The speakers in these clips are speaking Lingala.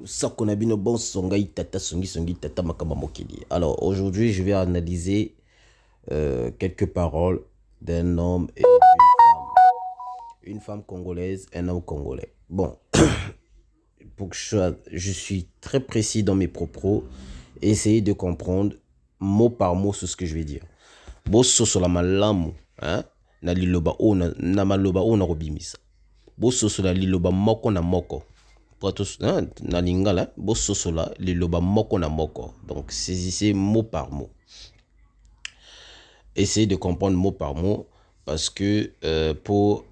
Sakonabino bon songai tata songi tata makamba mokili. Alors aujourd'hui je vais analyser quelques paroles d'un homme et d'une femme. Une femme congolaise, un homme congolais. Bon, pour que je suis très précis dans mes propos, essayez de comprendre mot par mot ce que je vais dire. Bosso sur la malamu, hein? Na liloba o na maloba o na robimisa. Bosso sur la liloba moko na moko. Na lingala, bosso sur la liloba moko na moko. Donc saisissez mot par mot. Essayez de comprendre mot par mot parce que pour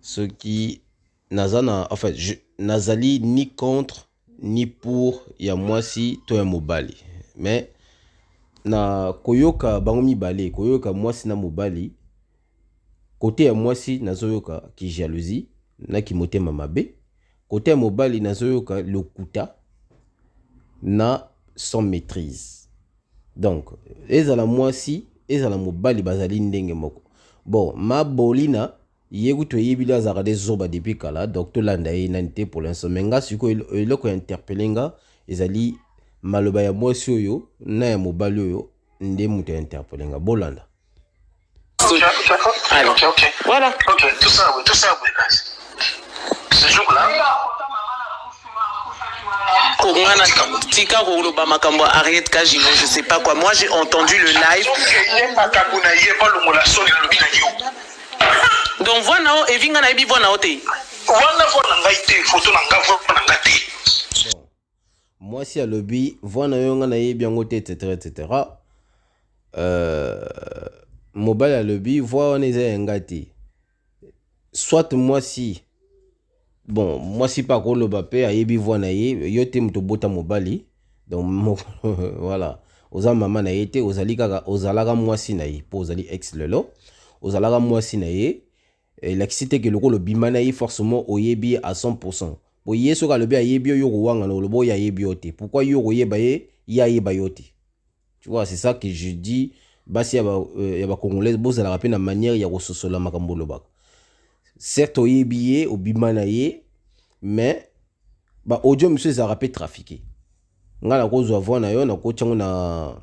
ceux qui nazana, en fait, nazali ni contre ni pour ya mwasi to ya mobali. Mais na koyoka bango mibale, koyoka mwasi na mobali. Côté ya mwasi nazoyoka ki jalousie na ki motema mabe. Côté ya mobali nazoyoka lokuta na sans maîtrise. Donc ezala mwasi ezala mobali bazali ndenge moko. Bon, ma bolina yegu to yebila zakade zoba depuis kala docteur Landaye nante pour l'instant menga siko eloko interpelenga ezali maloba ya mwasi oyo na ya mobali oyo nde muto interpelenga bolanda. Ok. Voilà. Ok, tout ça, oui, guys. Ce jour-là, arrête Kajino, je sais pas quoi. Moi j'ai entendu le live. Donc voilà, Evinga na ebi voilà ote. Bon, moi si à lobby, voilà yonga na ebi ngote etc. Mobile à lobby, voilà on est ngati. Soit moi si bon, moi si pas ko lobape a yebi voilà ye, yote mto bota mobali. Donc voilà, oza mama na yete, ozali kaka ozalaga moi si na ye, po ozali ex lelo. Ozalaga moi si na ye. Et l'excité que le rôle bimana yi forcément oyebi à 100%. Bo yeso ka lobi ayebi yo wanga no lobo ya yebi yote. Pourquoi yo yeba ye ya yeba yote. Tu vois, c'est ça que je dis. Basi ya ba congolais bo za la rappeler na manière ya rososola makambo lobaka. Certes oyebi ye obimana ye, mais ba audio monsieur za rappelé trafiqué. Ngala ko zo avoir na yo na ko tchango na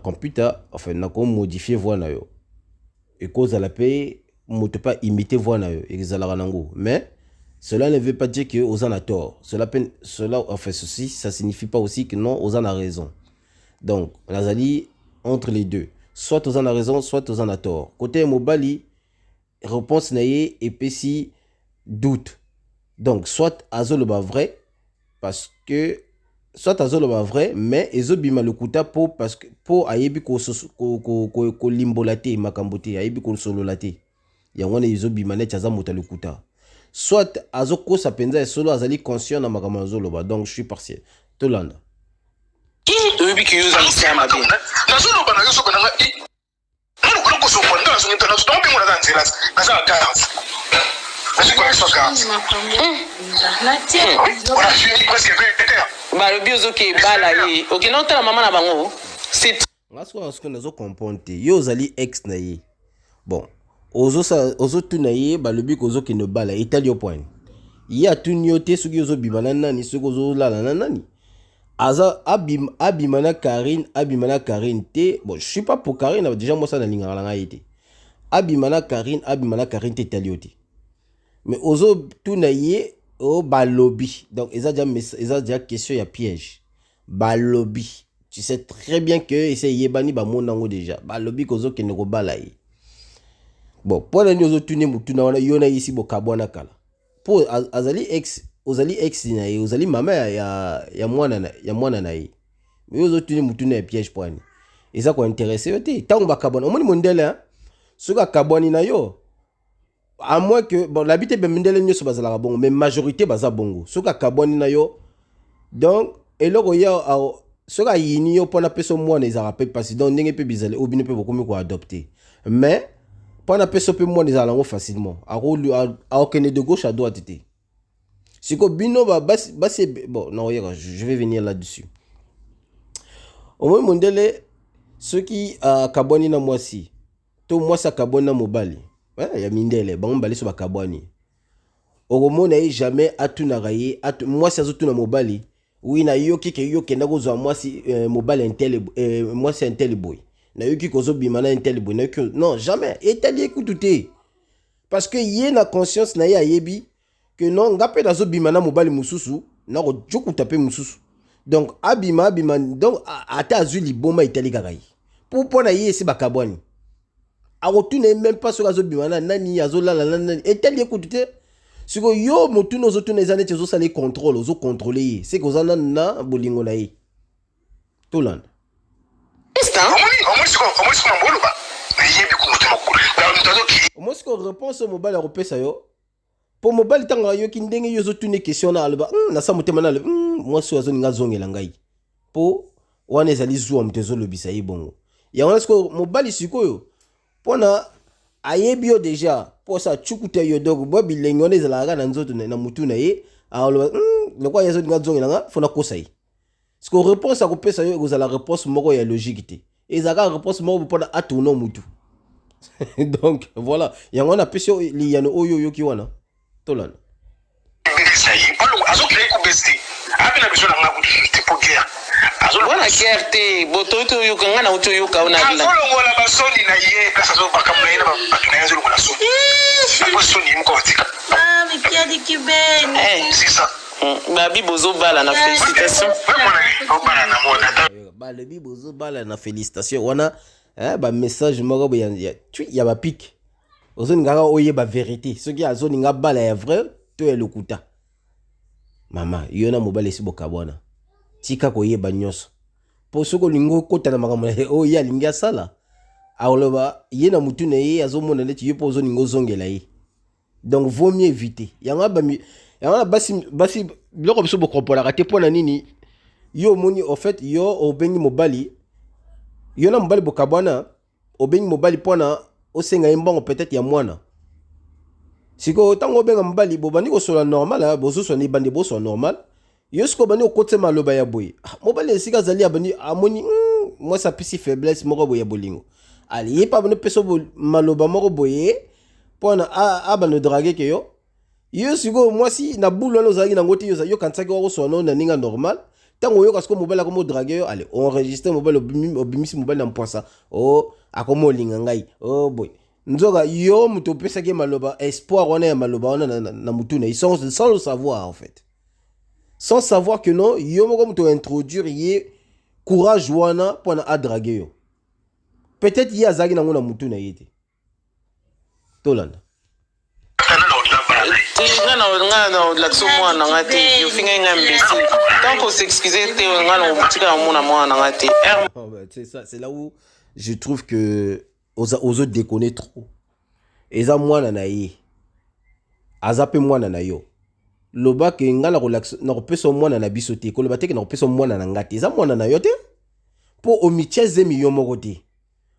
computer, enfin na ko modifier voix na yo. Et cause à la paix, ne peut pas imiter voix na yo, mais cela ne veut pas dire que aux en a tort. Cela, enfin ceci, ça signifie pas aussi que non, aux en a raison. Donc, on a dit entre les deux. Soit aux en a raison, soit aux en a tort. Côté mobali, réponse naïe et puis si doute. Donc, soit azoloba vrai, parce que soit azoloba vrai, mais ezobima le kuta po parce que po ayebi ko limbolate makambote ayebi ko sololate yangone ezobima net aza mota le kuta. Soit azoko sa penza e solo azali conscient na makambo azoloba. Donc je suis partiel. Tolanda. Oyebi ki yoza msama bien. Nazoloba na yoso bananga i. Mulu ko so kwanda na so ngita na so tombi mona za nzela. Na za cards. Bah le bio ok bala ye ok non tala maman na bango c'est ngasko nazo comprendre yo zali ex na ye bon ozo tuna ye ba le bio kozo ke ne bala itali au point ya tunyote suki ozo bimana nani suki ozo lala nani aza abimana Karine te bon je suis pas pour Karine déjà moi ça na linga nga yete abimana Karine te taliote. Mais ozo tunaye o balobi. Donc ils ont déjà question ya piège. Balobi. Tu sais très bien que c'est yebani ba monango déjà. Balobi kozo ke neko balaye. Bon, pour la ozo tune mutuna wana yona ici bo kabwana kala. Pour azali ex na ye, ozali mama ya mwana na ye. Mais ozo tune mutuna ya piège poani. Et ça ko intéressé yote. Tango ba kabwana. Omoni mondele hein. Soka kabwani na yo. À moins que bon l'habité bemendele nyo so bazala bongo mais majorité baza bongo soka kabwani na yo donc eloko ya soka yini yo pona peso mwana ezala pe parce donc ndenge pe bizale obine pe bokomi ko adopter mais pona peso pe mwana ezala ngo facilement a okene de gauche à droite té siko bino ba basi bon non je vais venir là-dessus au moins mondele ceux qui kabwani na mwasi to mwasa kabwani na mobali. Ouais, ya mindele bango bali so bakabwani okomona ye jamais atunaka ye mwasi azotuna mobali oui nayoki ke yo kenda kozwa mwasi mobali intel mwasi intel boy nayoki kozobima na intel boy nayoki non jamais etali ekutu te parce que ye na conscience na ye ayebi que non nga mpe nazobima na mobali mosusu nakojokuta mpe mosusu donc abima donc ata azwi liboma etali kaka ye mpo na ye esi bakabwani akotuna ye même pas soki azobima na nani azolala na nani etali ekutu te siko yo motuna ozotuna eza neti ozosala ye contrôle ozocontrôle ye seke oza nanu na bolingo na ye tolanda omoi siko réponse oyo mobali akopesa yo mpo mobali ntango ayoki ndenge yo ozotuna question na aloba nasa motema na aloba mwasi oyo azoninga azongela ngai mpo wana ezali zuwa moto ezolobisa ye bongo yango wana siko mobali sikoyo mpona ayebi yo deja mpo sa tsukuta yo donc bwa bilenge wana ezalaka na nzoto na mutu na ye aloba lokwa ye azoninga azongela nga fona kosa ye siko réponse akopesa yo ekozala réponse moko ya logique te ezalaka réponse moko mpona atourna mutu donc voilà yango wana apesi yo liyano oyo oyoki wana tolanda wana guerre te boto oyo oyoka nga na uti oyoka ona azolongola basoni na ye place azobakambo na ye na bato na ye azolongola soni apo soni ye moko batika babi bozobala na félicitation balobi bozobala na félicitation wana bamessage moko ya bapike ozoningaka oyeba vérité soki azoninga bala ya vrai to ya lokuta mama yo na mobali esi bokabwana tika koyeba nyonso mpo soki olingi okota na makambo na ye oyo ye alingi asala aloba ye na mutu na ye azomona neti yo mpo ozoninga ozongela ye donc vaut mieux éviter yango na basi biloko biso bokomponaka te mpo na nini yo omoni au fait yo obengi mobali yo na mobali bokabwana obengi mobali mpona osenga ye mbongo peut-être ya mwana sikoyo ntango obenga mobali bobandi kosola normal bozoswana ebandi bosola normal yo sikoyo bandi okotisa maloba ya boye mobali esika azali abandi amoni mwasi apesi faiblesse moko boye ya bolingo ali ye mpe abandi opesa maloba moko boye mpona abandi odrage ke yo sikoyo mwasi na bulu wana ozalaki nango te yo kanisaki wakosola na ninga normal ntango oyoka sikoyo mobali akomi odrage yo ale enregistre mobali obimisi mobali na mpwasa akomi olinga ngai boye nzoka yo moto opesaki maloba espoir wana ya maloba wana na mutu na ye sans le savoir en fait sans savoir que non yo moko moto introduire ye courage wana mpona adrage yo peut-être ye azalaki nango na mutu na ye te tolanda nga na lakso mwana nga te yofinga nga mbesi tant qu'on s'excuser te nga na obutika na mona mwana nga te c'est là où je trouve que ozo déconner trop eza mwana na ye aza pe mwana na yo loba ke nga na kopesa mwana na biso te koloba te ke na kopesa mwana na nga te eza mwana na yo te mpo omitie ezemi yo moko te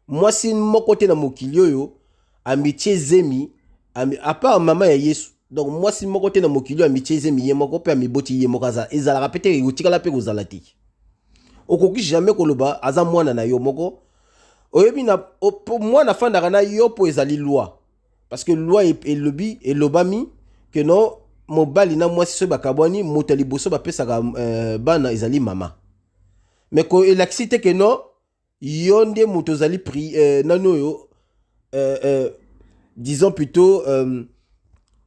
mwasi moko te na mokili oyo amitie ezemi apart mama ya yesu donc mwasi moko te na mokili oyo amitie ezemi ye moko mpe amiboti ye moko ezalaka pe te ekotikala mpe kozala te okoki jamais koloba aza mwana na yo moko oyebi na mwana afandaka na yo mpo ezali loi parce que loi elobami ke non mobali na mwasi soki bakabwani moto ya liboso bapesaka bana ezali mama mais ko elakisi te ke non yo nde moto ozali nani oyo disons plutôt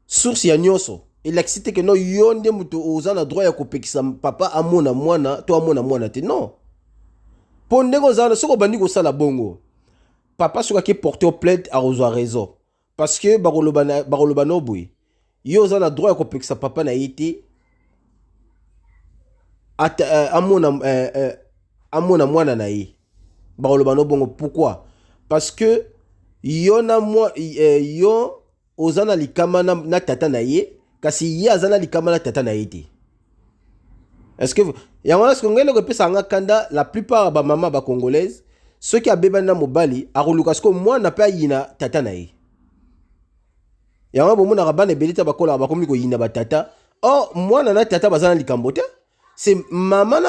source ya nyonso elakisi te ke non yo nde moto oza na droit ya kopekisa papa amona mwana to amona mwana te non mpo ndenge ozala soki obandi kosala bongo papa soki ake porter plainte akozwa raison parce que bakoloba no boye yo oza na droit ya kopekisa papa na ye te amona mwana na ye bakoloba no bongo pourquoi parce que yo yo oza na likama na tata na ye kasi ye aza na likama na tata na ye te est-ce que yango wana siko ngai eloko epesaka kanda la plupart ya bamama bacongolaise soki abebani na mobali akoluka siko mwana mpe ayina tata na ye yango bomonaka bana ebele te bakolaka bakomi koyina batata mwana na tata baza na likambo te c'est mama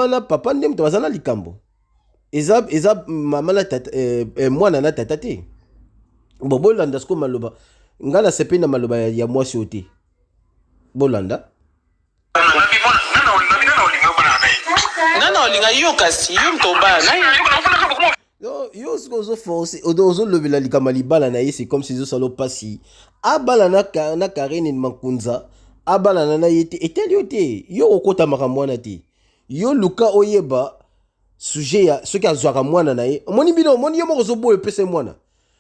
na papa nde moto baza na likambo eza mama na tata mwana na tata te bobolanda siko maloba ngana sepe na maloba ya mwasi ote bolanda nana olinga yo kasi yo mtoba yo siko ozo force ozo lobela likama libala na ye c'est comme si zo salo pasi abala na Karine Makunza abala na ye te eteli yo te yo okota makamwana te yo luka oyeba sujet ya soki azwaka mwana na ye omoni bino omoni yo moko ozoboya opesa mwana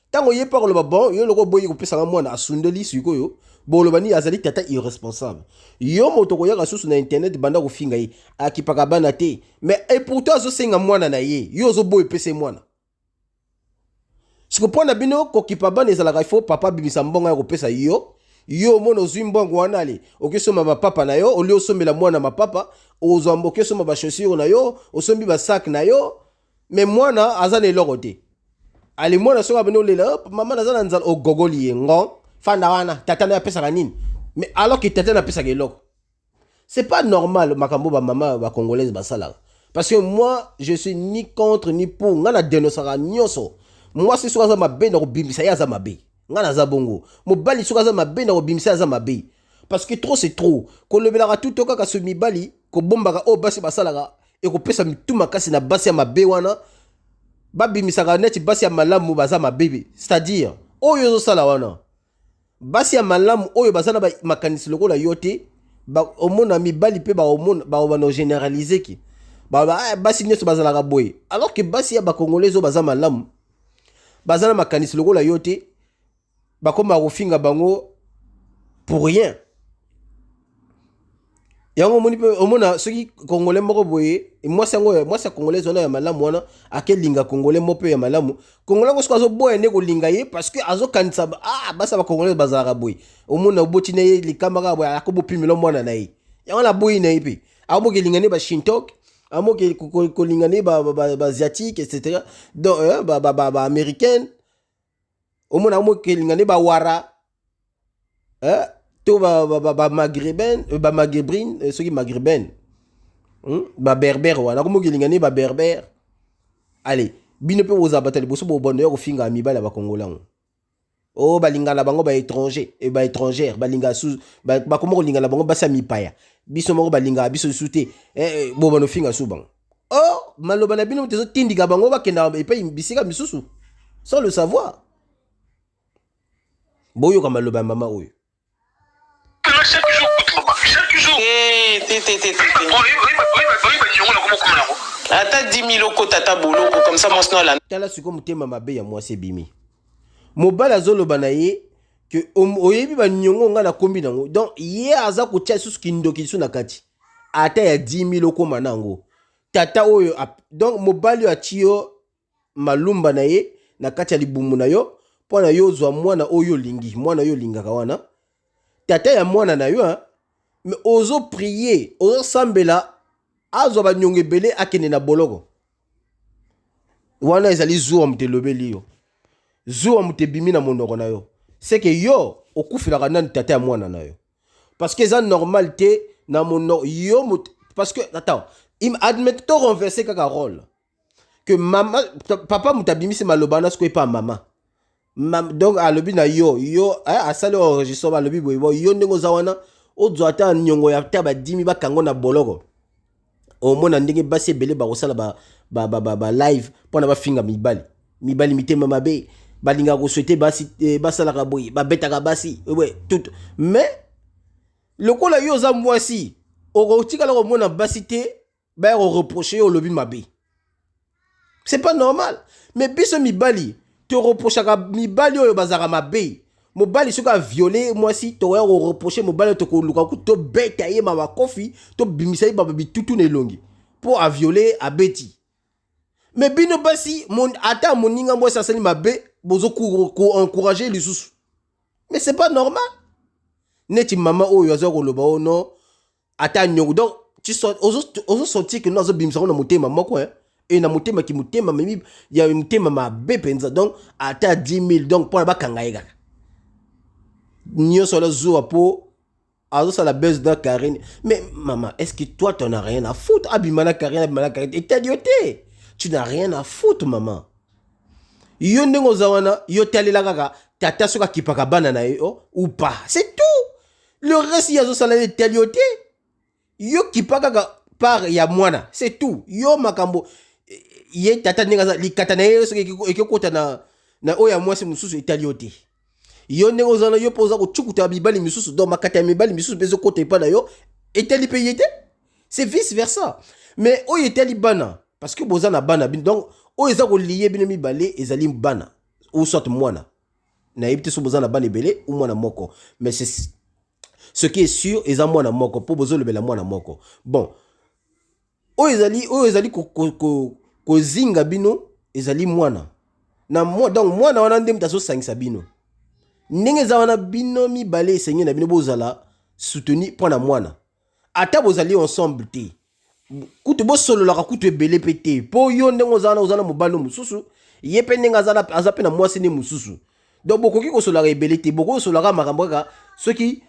ntango ye pa koloba bon yo loko boyi kopesaka mwana asundeli sikoyo boloba ni azali tata irresponsable yo moto koyaka susu na internet banda kofinga ye akipaka bana te mais et pourtant azosenga mwana na ye yo ozoboya opesa mwana siko pona bino kokipa bana ezalaka ifo papa bimisa mbongo ya kopesa yo mona ozwi mbongo wana ale okesoma mapapa na yo oli osomela mwana mapapa ozwamba okesoma bachaussure na yo osombi basak na yo mais mwana aza na eloko te ali mwana soka bino lela mama naza na nzala ogogoli ye ngo fanda wana tata na apesaka nini mais alors que tata na apesaka eloko c'est pas normal makambo ba mama ba congolaise basalaka parce que moi je suis ni contre ni pour ngana dénonçaka nyonso moi si soka za mabe na kobimisa ya za mabe ngana za bongo mobali soka za mabe na kobimisa za mabe parce que trop c'est trop kolobelaka tout kaka so mibali ko bombaka o basi basalaka e ko pesa mituma kasi na basi ya mabe wana babimisaka neti basi ya malamu baza mabebe c'est-à-dire oyo ozosala wana basi ya malamu oyo baza na makanisi lokola yo te omona mibali mpe baobana généraliser ki basi nyonso bazalaka boye alors que basi ya bakongolais oyo baza malamu baza na makanisi lokola yo te bakoma kofinga bango pour rien yango moni pe omona soki congolais moko boye mwasi ya congolais wana ya malamu wana akelinga congolais mo pe ya malamu congolais ngo soka zo boye ne kolinga ye parce que azokanisa basa ba congolais bazalaka boye omona oboti na ye likamaka boye akobopimela mwana na ye yango na boye na ye pe amokelinga ne ba shintok amokelinga ne ba asiatique etc donc ba américaine omona amokelinga ne ba wara to ba maghrébine soki maghrébine ba berbère wana komokelinga ne ba berbère allez bino pe oza batali boso bo bondo ya kofinga mibala ba kongolango o balingana bango ba étranger et ba étrangère balinga sous ba komo lingana bango basa mipaya biso moko balinga biso sute bo bono finga sous bango oh maloba na bino tezo tindika bango ba kenda e pa bisika misusu sans le savoir boyo ka maloba mama oyo chaque jour. Ata 10 000 oko tata boloko comme ça monsno la. Tala siko mutema mabe ya mwasi bimi. Mobala zoloba na ye que oyebi ba nyongo nga na kombi nango. Donc ye aza ko tia susu kindoki su na kati. Ata ya 10 000 oko manango. Tata oyo donc mobali ya tio malumba na ye na kati ya libumu na yo pona yo zwa mwana oyo lingi mwana yo lingaka wana. Tata ya mwana na yo mais ozo prier ozo sambela azo ba nyonge belé akene na boloko wana ezali zuwa mutelobeli yo zuwa mutebimi na monoko na yo c'est que yo okufilaka nani tata ya mwana na yo parce que ça normal te na monoko yo parce que attends admettre to renverser kaka rôle que maman papa mutabimi se malobana sko pas maman donc alobi na yo asali enregistrement alobi boy yo ndenge zawana ozo ata nyongo ya taba 10 ba kango na boloko omona ndenge basi ebele bakosala ba live pona bafinga mibali mitema mabe balinga koswete basi basalaka boye babetaka basi tout mais lokola yo za mwasi okotikala komona basi te ba reprocher yo lobi mabe c'est pas normal mais biso mibali te reprochaka mibali oyo bazaka mabe mobali soka violer mwasi to ya reprocher mobali to ko luka to beta ye mama kofi to bimisa ye baba bitutu ne longi pour a violer a beti mais bino basi mon ata moninga mwasi asali mabe bozo ko encourager les sous mais c'est pas normal neti mama oyo azo ko loba ono ata nyongo donc tu sens ozo sentir que nous bimisa na motema moko et na motema ki motema mimi ya motema mabe penza donc ata 10 000 donc pour ba kangayeka Nyo la zo po azo ça la baisse de Karine mais maman est-ce que toi tu n'as rien à foutre abimana Karine et t'as tu n'as rien à foutre maman yo ndengo zawana yo talela kaka tata soka kipaka bana na yo ou pas. C'est tout. Le reste yazo salade teliote. Yo kipaka par ya mwana. C'est tout. Yo makambo ye tata ninga li katana ye soki ekokota na oya mwasi mususu teliote. Yo nengo zana yo poza ko chukuta bibali misusu do makata mibali misusu bezo kota pa na yo eteli payete. C'est vice versa. Mais oyo eteli bana parce que bozana bana donc oyo eza ko lié bino mibale ezali bana ou soit mwana. Na yebite so bozana bana ebele ou mwana moko. Mais c'est ce qui est sûr eza mwana moko po bozo lebela mwana moko. Bon. Oyo ezali ko zinga bino ezali mwana. Na moi donc mwana wana ndem taso sangisa bino. Ndenge za wana bino mibale esenye na bino bozala soutenu pona mwana. Ata bozali ensemble te. Kutu bo solo la kutu ebele pete. Po yo ndenge ozana mobalo mususu, ye pe ndenge azape na mwasi ne mususu. Donc bokoki ko solo la ebele te, boko solo la makambo ka soki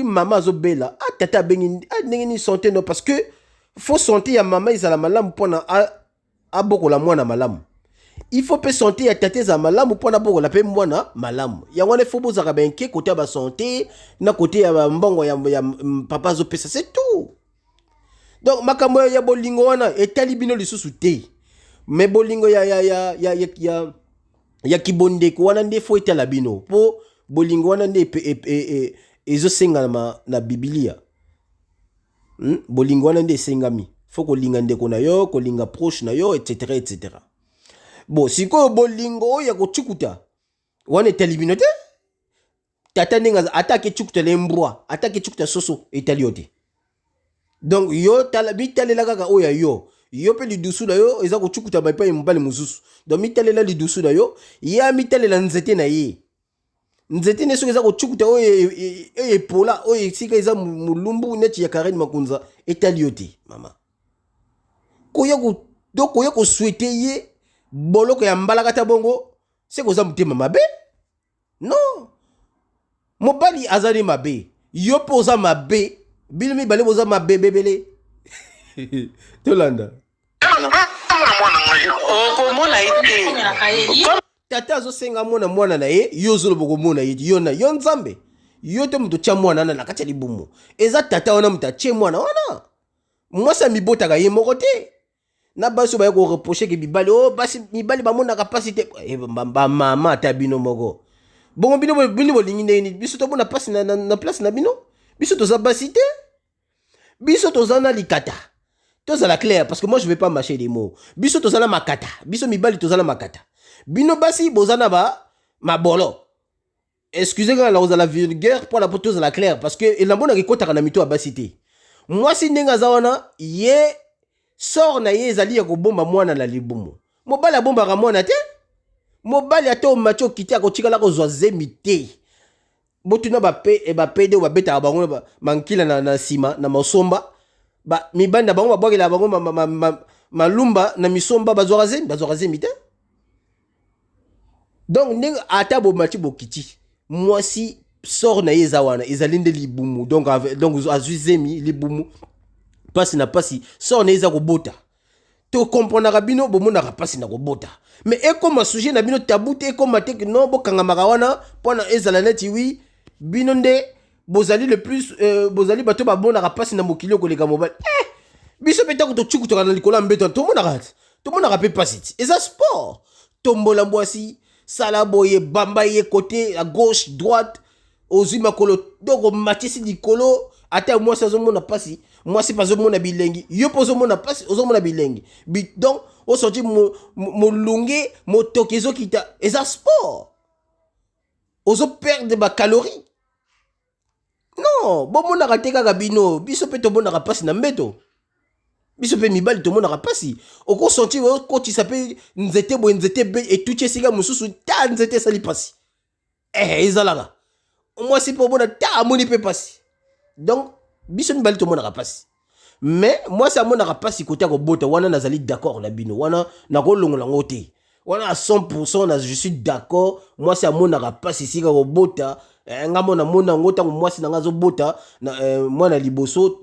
mama zo bela, tata bengi ndenge ni santé no parce que faut santé ya mama izala malamu pona a boko la mwana malamu. Il faut pe santé ya tata za malamu pona boko la pe mwana malamu. Ya wana faut bozaka benke côté ba santé na côté ya mbongo ya papa zo pesa, c'est tout. Donc makambo ya bolingo wana etali bino lisusu te. Mais bolingo ya kibondeko wana nde fo etala bino. Po bolingo wana nde ezo senga na Biblia. Bolingo wana nde sengami. Fo ko linga ndeko na yo, ko linga proche na yo, etc. etc. Bon, siko bolingo ya ko chukuta. Wana etali bino te. Tata nenga atake chukuta lembroa, atake chukuta soso etali yote. Donc yo mitalela kaka oya yo pe lidusu na yo eza ko chukuta ba pa mbali mususu. Donc mitalela lidusu na yo ya mitalela nzete na ye. Nzete ne so eza ko chukuta oyo epola oyo sika eza mulumbu neti ya Karen Makunza etali yote mama. Koya ko souhaiter ye boloko ya mbala kata bongo c'est ko za mutema mabe? Non. Mobali azali mabe. Yo poza mabe. Bilmi bale boza mabe bebele. Tolanda. Okomona ite. Tata zo senga mwana na ye, yo zolo boko mona ye, yo nzambe. Yo te muto cha mwana na kati ya libumu. Eza tata wana muta che mwana wana. Mwasa mibota ga ye moko te. Na baso ba ko reprocher ke bibali basi mibali ba mona capacité mama ta bino moko. Bongo bino bolingi ndeni biso to bona passe na place na bino. Biso toza basi te. Biso toza na likata. Toza la clair parce que moi je vais pas mâcher les mots. Biso toza na makata. Biso mibali toza na makata. Bino basi bozana ba mabolo. Excusez-moi la oza la vulgaire pour la toza la clair parce que el mbona kikota kana mito basi te. Moi si ndenga zawana ye sort na ye ezali ya kobomba mwana na libumu. Mobali abomba ka mwana te. Mobali ato macho kiti akotikala ko zwazemi te. Botuna ba pede ba beta bango mankila na sima na masomba ba mibanda bango ba bwakela bango malumba na misomba bazorazemi te. Donc ndenge ata bo mati bokiti mwasi sort na yeza wana ezalinde libumu donc azuzemi libumu pasi na pasi sort na yeza kobota to comprendre bino bomonaka pasi na kobota mais ekoma sujet na bino tabute ekoma te non bokanga makawana pona ezala neti wi bino nde bozali le plus bozali bato babonaka pasi na mokili koleka mobali biso peta ko to chukutoka na likola mbeto to monaka pe pasi eza sport tombola mbwasi sala boye bamba ye côté à gauche droite ozwi makolo doko matisi likolo ata moi ça zomona pasi moi c'est pas zomona bilengi yo pozo mona pasi ozomona bilengi donc o sorti mo lunge mo tokezo kita eza sport ozo perdre ba calories. Non, bon monaka te kaka bino, biso pe to monaka pasi na mbeto. Biso pe mibali to monaka pasi. Oko senti ko ti sape nzete bo nzete be et tout sika mususu ta nzete sali pasi. Ezalaka. Moi c'est pour bona ta amoni pe pasi. Donc biso mibali to monaka pasi. Mais moi ça monaka pasi côté ko bota wana nazali d'accord na bino. Wana na ko longola ngote. Wana à 100% je suis d'accord. Moi c'est monaka pasi sika ko bota. Nga mona ngota mwasi na ngazo bota na mwana liboso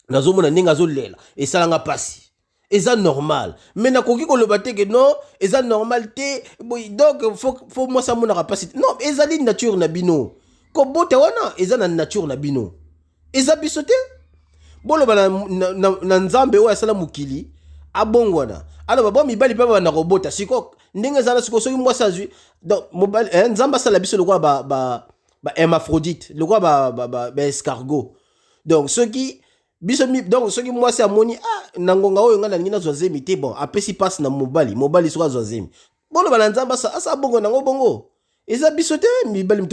nazo mona ninga zo lela et ça nga pasi eza normal mais nakoki koloba te que non eza normal te donc faut moi ça mona capacité non ezali nature na bino kobota wana eza na nature na bino eza biso te boloba na nzambe oyo asala mokili abongwana aloba bo mibali mpe bana kobota siko ndenge ezala siko soki mwasi azwi donc nzambe asala biso lokola ba hermaphrodite lokola ba escargot donc soki biso donc soki mwasi amoni na ngonga oyo nga na lingi nazwa zemi te bon apesi pasi na mobali soki azwa zemi boloba na nzambe asa bongo nango bongo eza biso te mibali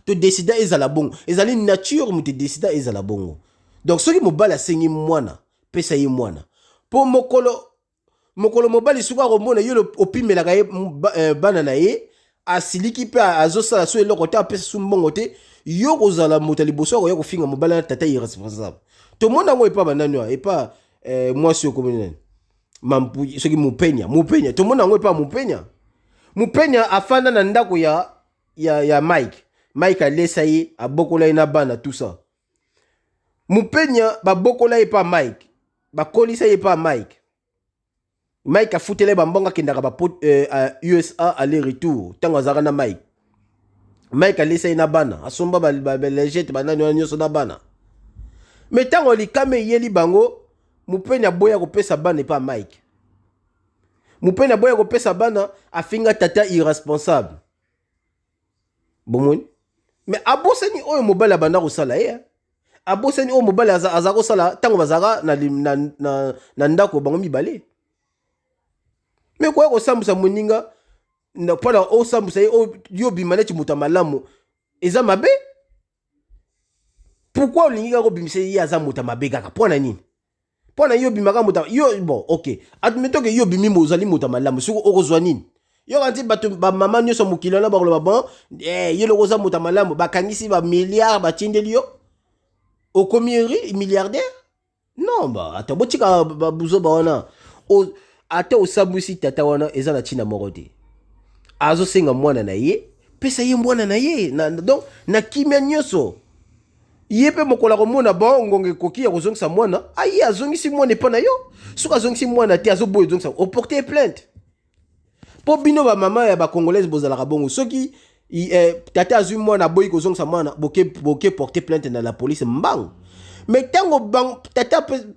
to décida ezala bongo ezali nature moto décida ezala bongo donc soki mobali asengi mwana pesa ye mwana po mokolo mobali soki akomona yo opimelaka ye bana na ye asiliki mpe azosala so eloko te apesa su mbongo te yo kozala moto ya liboso akoya kofinga mobali na tata irresponsable tomona yango epa banani wa epa mwasi okomoni nani soki mupenya tomona yango epa mupenya afanda na ndako ya Mike alesa ye abokola ye na bana tout ça mupenya babokola ye pa Mike bakolisa ye pa Mike afutele bambonga kendaka ba USA aller retour tango azaka na Mike alesa ye na bana asomba ba legete banani wana nyonso na bana mais tango likame yeli bango mupenya boya kopesa bana epa Mike mupenya boya kopesa bana afinga tata irresponsable bomoni mais abosani oyo mobali abanda kosala ye abosani oyo mobali aza kosala tango bazaka na ndako bango mibale mais koya kosambusa moninga mpona osambusa ye yo bima neti moto malamu eza mabe pourquoi olingi kaka kobimisa ye aza moto mabe kaka mpona nini mpona yo bimaka moto yo bon ok admettons que yo bimi ozali moto malamu soki okozwa nini yo kanti bato bamama nyonso mokili wana bakoloba bon yo loko oza moto malamu bakangisi bamilliard batindeli yo okomi milliardaire non ba ata botika babuzoba wana ata osambwisi tata wana eza na ntina moko te azosenga mwana na ye pesa ye mwana na ye donc na kimia nyonso ye mpe mokola komona bon ngonga ekoki ya kozongisa mwana aye azongisi mwana epa na yo soki azongisi mwana te azoboya ezongisa oporte plainte mpo bino bamama ya bacongolaise bozalaka bongo soki tata azwi mwana aboyi kozongisa mwana boke porte plainte na la police mbangu mais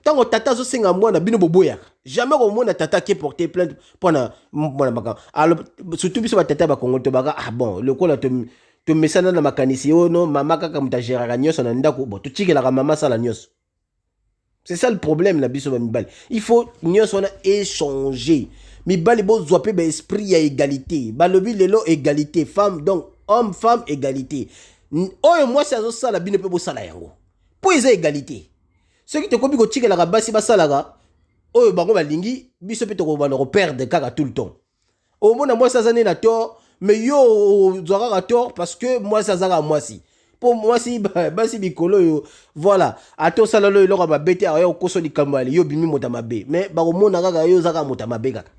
tango tata azosenga mwana bino boboyaka jamais komona tata ake porte plainte mpona makambo alors surtout biso batata bakongo tobaka bon lokola tomesana na makanisi ono mama kaka moto agéraka nyonso na ndako bon totikelaka mama asala nyonso c'est ça le problème na biso bamibali il faut nyonso wana échanger mibali bozwa mpe baesprit ya égalité balobi lelo égalité femme donc homme femme égalité oyo mwasi azosala bino mpe bosala yango mpo eza égalité soki tokomi kotikelaka basi basalaka oyo bango balingi biso mpe tokobana koperdre kaka tout le temps omona mwasi aza ne na tort mais yo ozwa kaka tort parce que mwasi azaka mwasi mpo mwasi basi bikolo oyo voilà ata osala loyo eloko mabe te aya okoso likambo ali yo bimi moto mabe mais bakomona kaka yo ozaka moto mabe kaka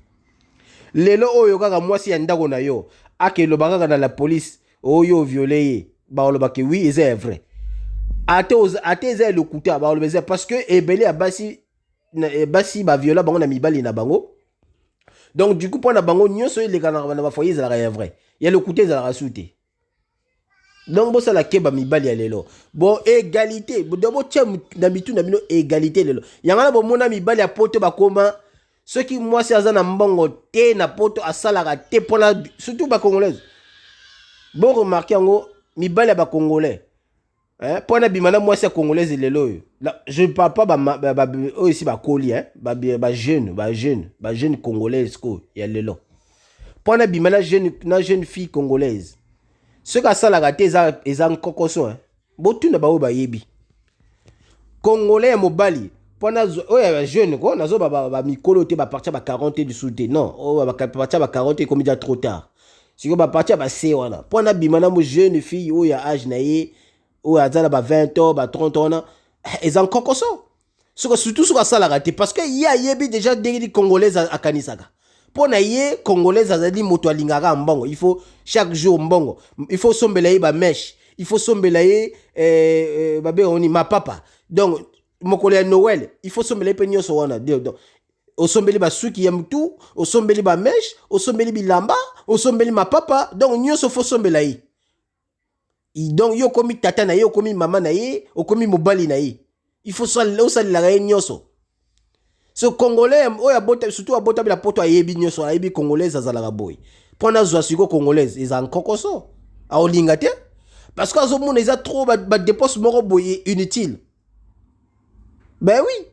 lelo oyo kaka mwasi ya ndako na yo akeloba kaka na la police oyo viole ye baolobaki oui eza vrai ate eza elokuta baoloba eza parce que ebele ya basi baviola bango na mibali na bango donc du coup mpona bango nyonso elekanaka na bafoye ezalaka ya vrai ya lokuta ezalaka su te donc bosala keba mibali ya lelo bon égalité botia na mitu na bino égalité lelo yango na bomona mibali ya poto bakoma soki mwasi aza na mbongo te na poto asalaka te mpona surtout bacongolaise bon remarque yango mibali ya bacongolais mpona bima na mwasi ya congolaise lelo oyo je parle pas oyo esi bakoli bajeune congolaise ko ya lelo mpona bima na jeune fille congolaise soki asalaka te eza nkokoso botuna baoyo bayebi congolais ya mobali mpona oyo ya jeune ko nazoba bamikolo te bapartia ba 40 dessous te non oyo bapartia ba 40 ekomi dia trop tard sikoyo bapartia base wana mpona bima na mo jeune fille oyo ya age na ye oyo aza na ba 20 ans ba 30 ans wana eza nkokoso surtout soki asalaka te parce que ye ayebi déjà ndenge congolaise akanisaka mpona ye congolaise azali moto alingaka mbongo il faut chaque jour mbongo il faut sombela ye bameshe il faut sombela ye babengoni mapapa donc mokolo ya noël il faut sombela ye mpe nyonso wana donc osombeli basuki ya mutu, osombeli ba mesh, osombeli bilamba, osombeli mapapa, donc nyonso fo sombela ye. Donc yo komi tata na ye, okomi mama na ye, okomi mobali na ye. Il faut osalila ye nyonso. So congolais oya bota surtout abota bila poto ayebi nyonso, ayebi congolaise azalaka boy. Pona zwa siko congolaise eza nkokoso. Aolinga te parce que azomona eza trop ba dépense moko boye inutile. Ben oui.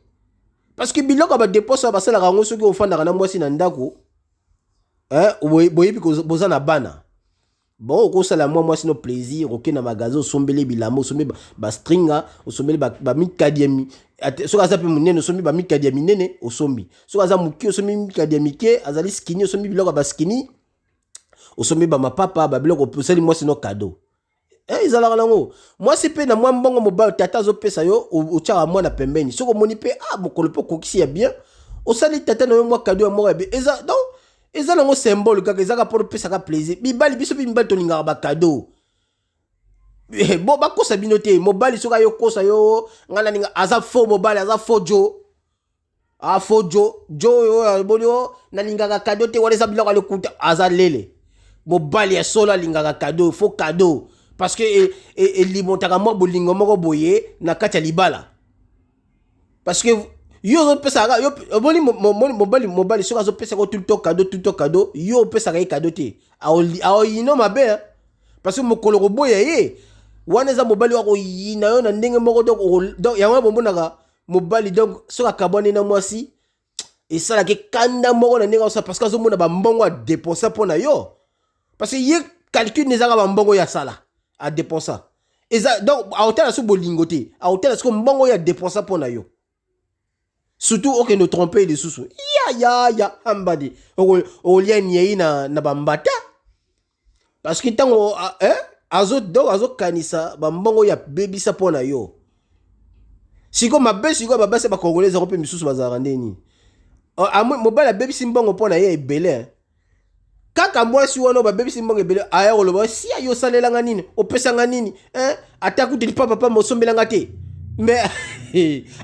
Parce que biloko ba dépense ba sala rango soki ofanda na mwasi na ndako. Boyebi ko boza na bana. Bon, au sala mwasi no plaisir, ok na magasin osombeli bilamo, osombeli ba stringa, osombeli ba mikadiemi. So kaza pe munene osombeli ba mikadiemi nene, osombi. So kaza muki osombeli mikadiemi ke, azali skinny osombeli biloko ba skinny. Osombeli ba mapapa, ba biloko poseli mwasi no cadeau. Izalaka nango. Mwasi pe na mwa mbongo mobile tata zo pesa yo, ochaka mwana pembeni. Soko moni pe mokolo pe kokisi ya bien. Osali tata na mwa cadeau ya moko ya bien. Eza donc eza nango symbole kaka ezaka pour pesa ka plaisir. Bibali biso bi mbali tolingaka ba cadeau. Bo bakosa bino te mobali soka yo kosa yo ngana ninga aza faux mobali aza faux jo. Faux jo yo bonio na lingaka cadeau te wala za biloko le kuta aza lele. Mobali ya solo lingaka cadeau, faux cadeau parce que limontaka mo bolingo moko boye na kati ya libala. Parce que yo pesa yo boni mobali soka zo pesa ko tout le temps cadeau yo pesa ka cadeau te a yino mabe parce que mokolo ko boya ye wana za mobali wako yina yo na ndenge moko donc yango bomonaka mobali donc soka kabone na mwasi et ça la ke kanda moko na ndenge ça parce que zo mona ba mbongo a dépenser pour na yo parce que ye calcul nezaka ba mbongo ya sala a dépenser et ça donc a hôtel so bolingote a hôtel so mbongo ya dépenser pour na yo. Surtout ok ne tromper les sous. Ya ambadi. O lien nyei na bambata. Parce que tango azo kanisa bambongo ya baby sa pona yo. Siko mabe siko baba se ba congolais ko pe misusu bazara ndeni. Mobala baby simbongo pona ye ebele. Kaka mwasi wono ba baby simbongo ebele aya oloba si yo salelanga nini opesanga nini ataku te papa mo sombelanga te. Mais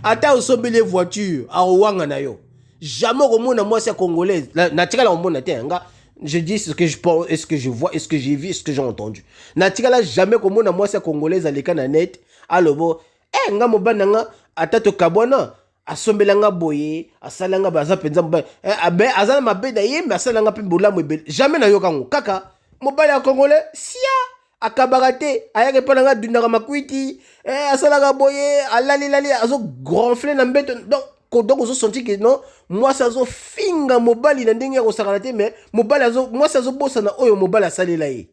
ata osombele voiture awanga na yo jamais komona moi c'est congolaise na tika la mbona te nga je dis ce que je pense est-ce que je vois est-ce que j'ai vu est-ce que j'ai entendu na tika la jamais komona moi c'est congolaise aleka na net alobo nga mobana nga ata to kabwana asombelanga boye asalanga baza penza mobali azana mabeda ye mais asalanga pe bolamu ebele jamais na yo kango kaka mobali ya congolais sia akabarate ayake pananga dundaka makwiti asalaka boye alali azo gonfler na mbeto donc ozo senti que non moi ça zo finga mobali na ndenge ko sakana te mais mobali azo moi ça zo bossa na oyo mobali asalela ye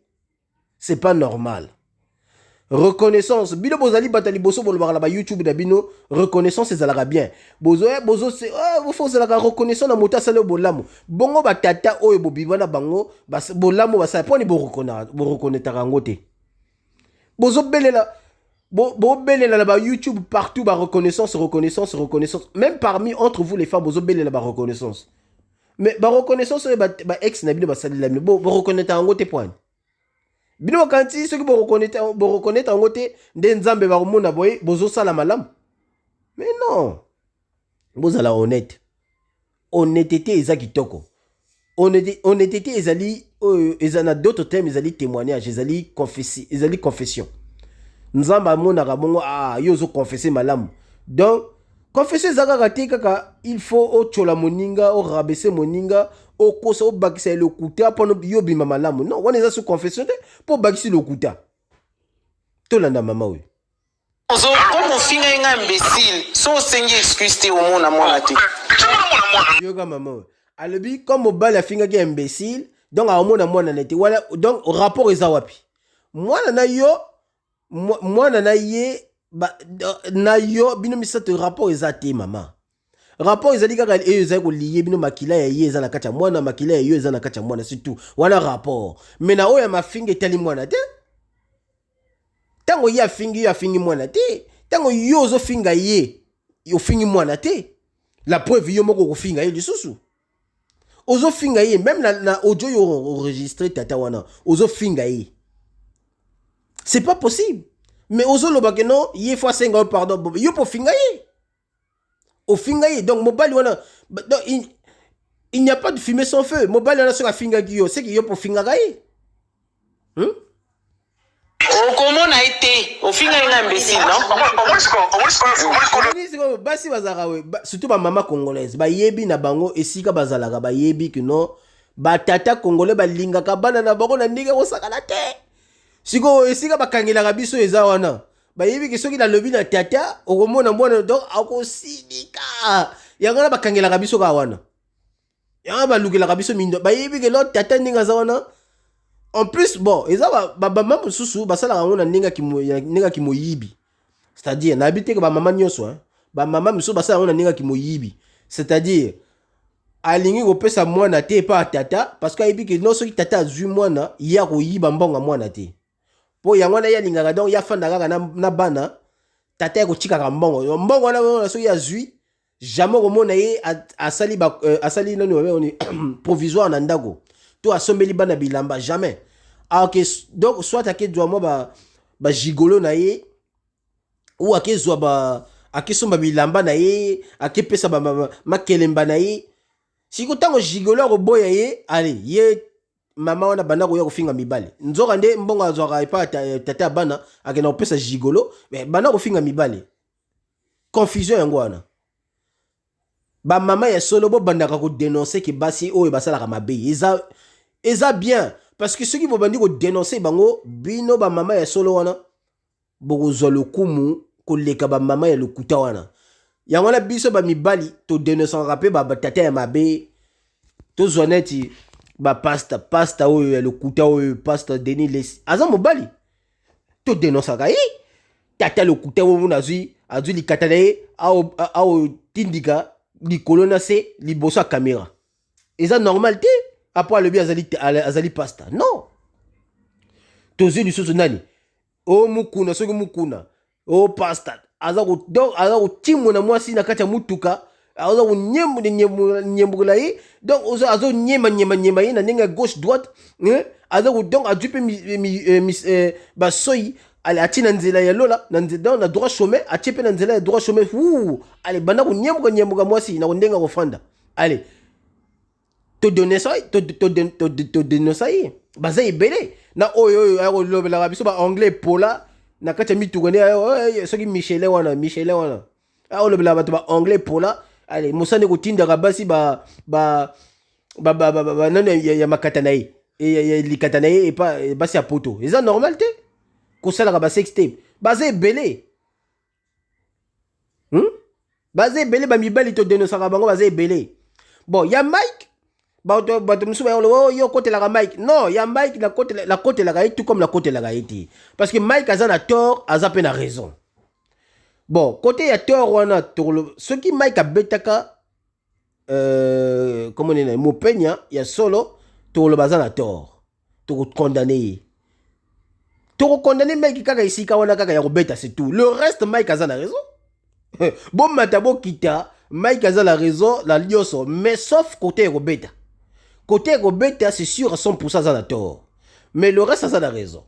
c'est pas normal. Reconnaissance bino bozali batali boso bolobaka la ba YouTube da bino reconnaissance ezalaka bien bozo c'est vous faut la reconnaissance na moto asale bolamu bongo batata oyo bobivana bango bolamu basala poni bo reconnaître rango te bozo belela bo belela la ba YouTube partout ba reconnaissance même parmi entre vous les femmes bozo belela ba reconnaissance mais ba reconnaissance ba ex na bino basalela bino bo reconnaître rango te point. Bino kanti ceux qui bo reconnaître en côté nde nzambe ba komona boye bozo sala malam. Mais non. Bozala honnête. Honnêteté eza kitoko. Honnêteté ezali ezana d'autres termes ezali témoignage ezali confession. Nzamba mona ka bongo yo zo confesser malam. Donc confesser zaka te kaka il faut o chola moninga o rabaisser moninga o kosa o bakisa le kuta pour yo bima malamu non on est sur confession pour bakisi le kuta to landa mama we ozo comme finga nga imbécile so sengi excuse te au mona mona te yo ga mama we alobi comme mobali afinga ki imbécile donc a mona mona nete wala donc rapport eza wapi mwana na yo mwana na ye na yo bino misato rapport eza te mama rapport ezali kaka ezali ko lié bino makila ya ye eza na kati ya mwana makila ya yo eza na kati ya mwana surtout wana rapport mais na oya mafinga etali mwana te tango ye afingi mwana te tango yo zo finga ye yo fingi mwana te la preuve yo moko ko finga ye lisusu ozo finga ye même na audio yo enregistré tata wana ozo finga ye c'est pas possible mais ozo loba que non ye fois 5 pardon yo pour finga ye au finga ye donc mobali wana donc Il n'y a pas de fumée sans feu. Mobile na soka finga kiyo, c'est que yo pour finga kai. okomona ete ofinga nga imbécile non basi bazalaka we surtout bamama congolaise bayebi na bango esika bazalaka bayebi ke non batata congolais balingaka bana na bango na ndenge kosakana te sikoyo esika bakangelaka biso eza wana bayebi ke soki nalobi na tata okomona mwana donc akosidika yango na bakangelaka biso kaka wana yango balukelaka biso mindo bayebi ke lo tata ndenge aza wana. En plus, bon, ils ont maman sous basala on a nenga ki moyibi. C'est-à-dire, n'habite que maman nyoso hein. Maman musu basala on a nenga ki moyibi. C'est-à-dire, alingi ko pesa mwana te pa tata parce que ibi que non so ki tata azu mwana ya ko yiba mbonga mwana te. Po ya mwana ya lingaka donc ya fanda kaka na bana tata ko chika ka mbongo. Mbongo na so ya zui jamais ko mona ye asali asali nani on provisoire na ndako. To asombeli bana bilamba jamais. Ah ok, donc soit akezwa moi ba gigolo na ye ou akezwa akesomba bilamba na ye akepesa makelemba na ye siko tango gigolo ko boya ye allez ye mama wana bana ko ya kofinga mibale nzoka nde mbongo azwaka epa tata bana akena kopesa gigolo mais bana kofinga mibale confusion yango wana ba mama ya solo bo bandaka ko dénoncer que basi oyo basalaka mabe eza bien parce que ceux qui vont ko dénoncer bango bino ba mama ya solo wana bokozwa lokumu koleka ba mama ya lokuta wana yango na biso ba mibali to dénoncer rapé ba tata ya mabe to zoneti ba pasta oyo ya lokuta oyo pasta Denis Les aza mobali to dénoncer ka tata lokuta oyo nazui azui likata na ye ao tindika likolo na se liboso ya caméra eza normal te après le bien azali pasta non tozi lisusu nani o mukuna soki mukuna o pasta aza ko timuna mwasi na kati ya mutuka aza ko nyembula ye donc azo nyema ye na ndenge gauche droite aza ko donc ajupe basoyi ale atina nzela ya lola na nzela na droit chemin achepe na nzela ya droit chemin ale banda ko nyembuka mwasi na ndenga ko fanda ale to donner ça to donner ça baza ebele na oyo ayo lobela biso ba anglais pola na kati mituko ne soki Michel wana ayo lobela bato ba anglais pola ale mosane ko tinda basi ba nana ya makata na ye ya likata na ye e pa basi ya poto eza normal te ko sala ba sextape baza ebele baza ebele ba mibali to donner ça bango baza ebele bon ya Mike bato musu ba yo côté la Mike non ya Mike la côté la tout comme la côté la gaiti parce que Mike a na tort a pe na raison bon côté ya tort wana ce qui Mike a betaka comment on dit Mopenya ya solo to le bazana tort to condamner Mike kaka isika wana kaka ya robeta c'est tout le reste Mike a na raison bon matabo kita Mike a la raison la lioso mais sauf côté robeta. Côté Robeta, c'est sûr à 100% ça a tort. Mais le reste, ça a raison.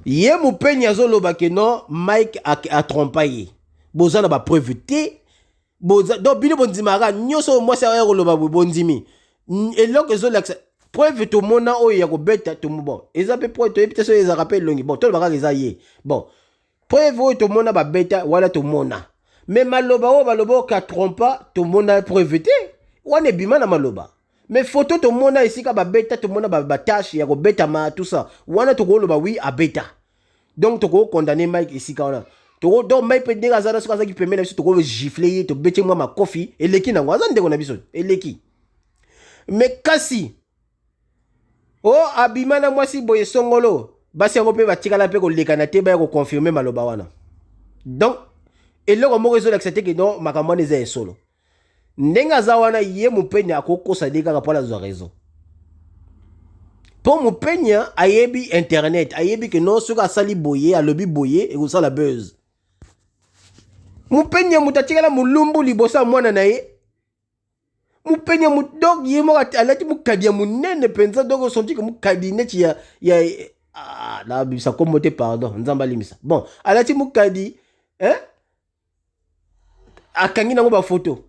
Yé mou peigna zolo ba non, Mike a trompé. Boza na ba preuve te. Boza donc bino bonzimara nyoso moi ça lo ba bonzimi. Et là que zo l'accès. Preuve to mona o ya Robeta to bon. Ezape preuve to peut-être ça rappelle longi. Bon, to ba za yé. Bon. Preuve to mona ba beta wala to mona. Mais maloba o baloba ka trompa to mona preuve te. Wane bima na maloba. Mais photo to mona ici ka ba beta to mona ba tâche ya ko beta ma tout ça. Wana to ko lo ba oui a beta. Donc to ko condamner Mike ici ka wana. To ko donc Mike peut dire azara so ka ki permet na biso to ko gifler to beti moi ma coffee eleki na ngwaza ndeko na biso eleki. Mais kasi oh abimana mwasi boye songolo basi yango pe batikala pe ko lekana te ba ko confirmer maloba wana. Donc eloko moko ezo l'accepter que non makambo ne za solo. Ndenga zawana ye mupenya akokosa deka kapala za raison. Pour mupenya ayebi internet, ayebi que non suka sali boye, alobi boye et ça la buzz. Mupenya mutatikala mulumbu libosa mwana na ye. Mupenya mudog ye mo alati mukadia munene penza dogo sonti que mukadi neti ya la bisa komote pardon, nzamba limisa. Bon, alati mukadi akangi nango ba photo.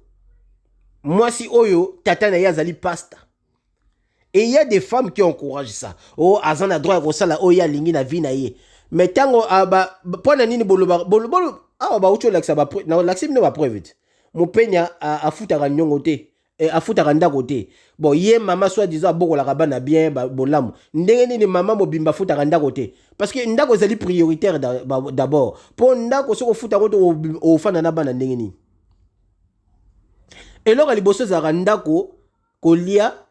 Moi si oyo tata na ye azali pasta. Et il y a des femmes qui encouragent ça. Oh, azan a droit à ça là, oh ya lingi na vie na ye. Mais tango aba pona nini boloba ba ucho laksa ba na laksim ne ba preuve. Mon penya a futaka nyongo te. A futaka ndako te. Bon, ye mama soit disant boko la kabana bien bolamu. Ndenge nini mama mobimba futaka ndako te. Parce que ndako zali prioritaire d'abord. Pour ndako soko futaka to o fana na bana ndenge nini. Et alors liboso za ndako kolia.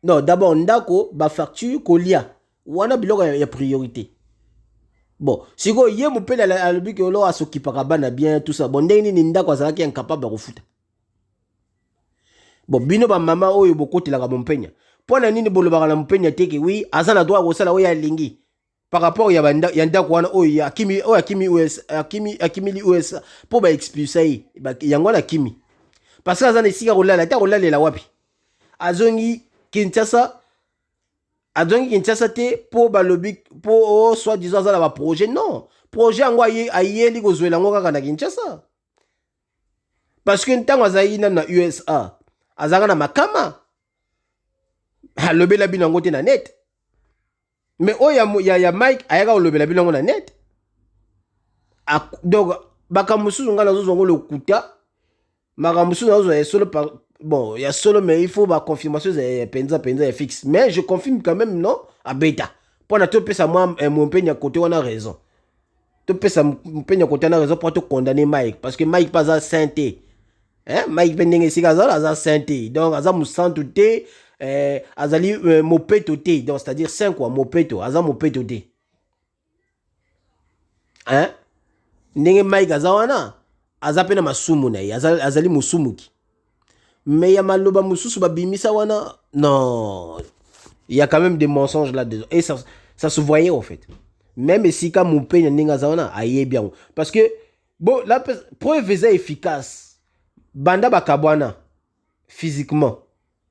Non, d'abord, ndako, ba facture, kolia. Wana biloko ya priorité. Bon, si go ye mo pele la lobi ke lo asokipa kabana bien tout ça. Bon, ndenge ni ndako azalaki incapable de refuta. Bon, bino ba mama oyo bokoti la mompenya. Pona nini bolobaka la mompenya teke oui, azana droit ko sala oya lingi. Par rapport ya ndako wana oyo ya kimi US, akimi li US pour ba expulser yango na kimi. Parce que azana sika rolala ta rolala la wapi. Azongi Kinshasa te pour balobi pour soit disant ça la projet non projet ngo ayeli ko zwela ngo kaka na Kinshasa parce que ntango azali na USA azanga na makama alobela binango te na net mais ya Mike ayaka olobela binango na net donc bakamususu ngana zo ngo le kuta makamususu nazo solo par bon, il y a solo, mais il faut ma confirmation, c'est penza fixe. Mais je confirme quand même, non, à bêta. Pour na topé ça, moi, mon peigne à côté, on a raison. Topé ça, mon peigne à côté, on a raison pour te condamner Mike. Parce que Mike pas à sainté. Hein, Mike pending ici, à sainté. Donc, à mon santé, azali mopeto te. Donc, c'est-à-dire 5 quoi, mopeto, aza mopeto te. Hein? Ndenge Mike azawana, azapena masumu na azali musumuki. Mais il y a maloba mususu babimisa wana. Non. Il y a quand même des mensonges là-dedans. Et ça se voyait en fait. Même si quand mon peigne n'inga zawana, aïe bien. Parce que, bon, la preuve est efficace. Banda bakabwana, physiquement.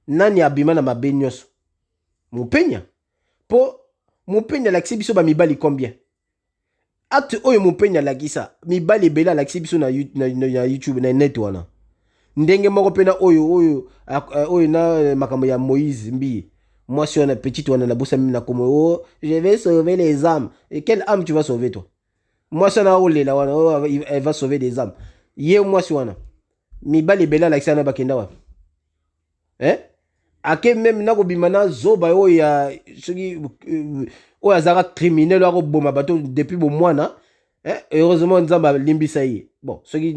Nani abima na mabenyos. Mon peigne. Pour mon peigne l'accès ba mibali combien? Acte oyo mon peigne la gisa. Mibali bela l'accès na YouTube na net wana. Ndenge moko pena oyo na makambo ya Moïse mbi. Moi si on a petite on a la bossa na comme oh je vais sauver les âmes. Et quelle âme tu vas sauver toi? Moi si on a olé la wana elle va sauver des âmes. Ye moi si on a mi bali bela la kisana bakenda wa. Hein? Ake même na ko bimana zoba oyo ya soki oyo azara criminel wa ko boma bato depuis bo mwana. Heureusement nzamba limbisa ye. Bon, ceux qui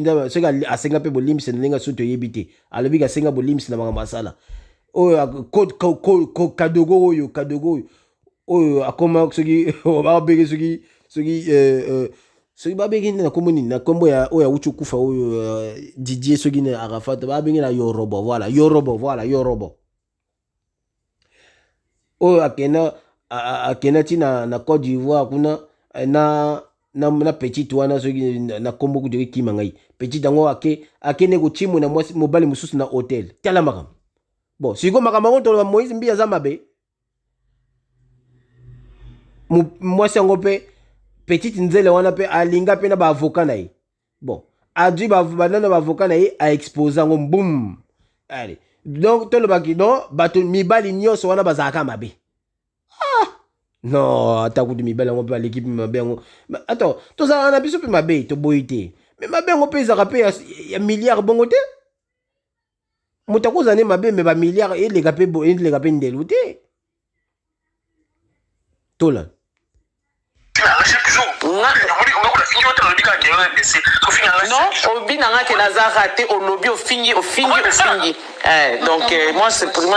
asenga pe bolimbi se ndenga soto yebite. Alobi ka senga bolimbi se na manga masala. Oyo kadogo oyo akoma ceux qui ba bege ceux qui ba bege na komoni na kombo ya oyo uchu kufa oyo Didier ceux qui na Arafat ba bege na Yorobo voilà Yorobo. Oyo akena tina na Côte d'Ivoire kuna na petit wana soki na kombo ku de kimangai petit dango akene ko chimu na mobali mususu na hotel tala makam bon siko makama to Moïse mbi azamabe mwasi yango pe petit nzele wana pe alinga pe na ba avocat na ye bon adui ba banana ba avocat na ye a exposer ngo boum allez donc to le baki non bato mibali nyonso wana bazaka mabe. Non, attends, mi belle, on peut aller l'équipe ma bien. Attends, tout ça on a besoin de ma bête, boité. Mais ma bien on peut zapper il y a milliards bon côté. Motako zané ma bête mais ba milliards et les gapé ndelouté. Tola. Non, obi nanga ke naza raté au lobby au fingi. Donc moi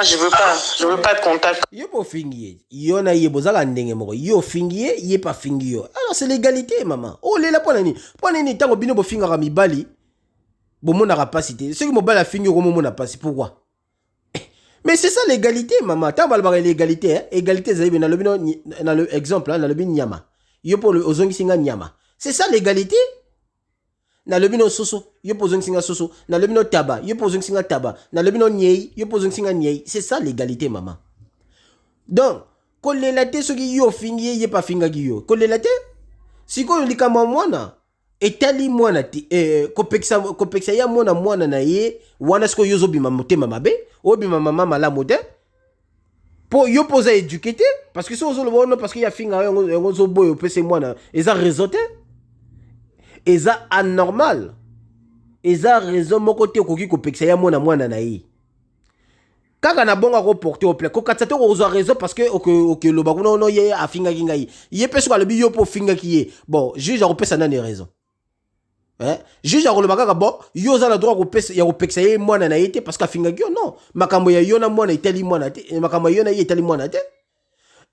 je veux pas de contact. Yo po fingi. Yo na yebo zaka ndenge moko. Yo fingi ye pas fingi yo. Alors c'est l'égalité maman. Oh lela pona ni tango bino bo finga mibali. Bo mona capacité. Ceux qui mo bala fingi ko mo mona passe pourquoi? Mais c'est ça l'égalité maman. Tant balba l'égalité hein. Égalité zaïbe na lobino na le exemple na lobi nyama. Yo po le ozongi singa nyama. C'est ça l'égalité? Na lobino soso, yo pozong singa soso. Na lobino taba, yo pozong singa taba. Na lobino nyei, yo pozong singa nyei. C'est ça l'égalité, maman. Donc, kolelate soki yo fingi ye pa finga gi yo. Kolelate? Si ko likama mwana, etali mwana ti kopekisa ya mwana na ye wana siko yo ozobima motema mabe obima mama malamu te po yo mpo oza éduqué te parce que so ozoloba ono parce que ya finga yango ozoboya opesa mwana eza raison te eza anormal eza raison moko te okoki kopekisa ya mwana na ye kaka na bongo akoporte au plainte kokatisa te okozwa raison parce que okeloba kuna ono ye afingaki ngai ye mpe soki alobi yo mpo ofingaki ye bon juge akopesa nani raison juge akoloba kaka bon yo oza na droit ya kopekisa ye mwana na ye te parce que afingaki yo non makambo ya yo na mwana etali mwana te makambo ya yo na ye etali mwana te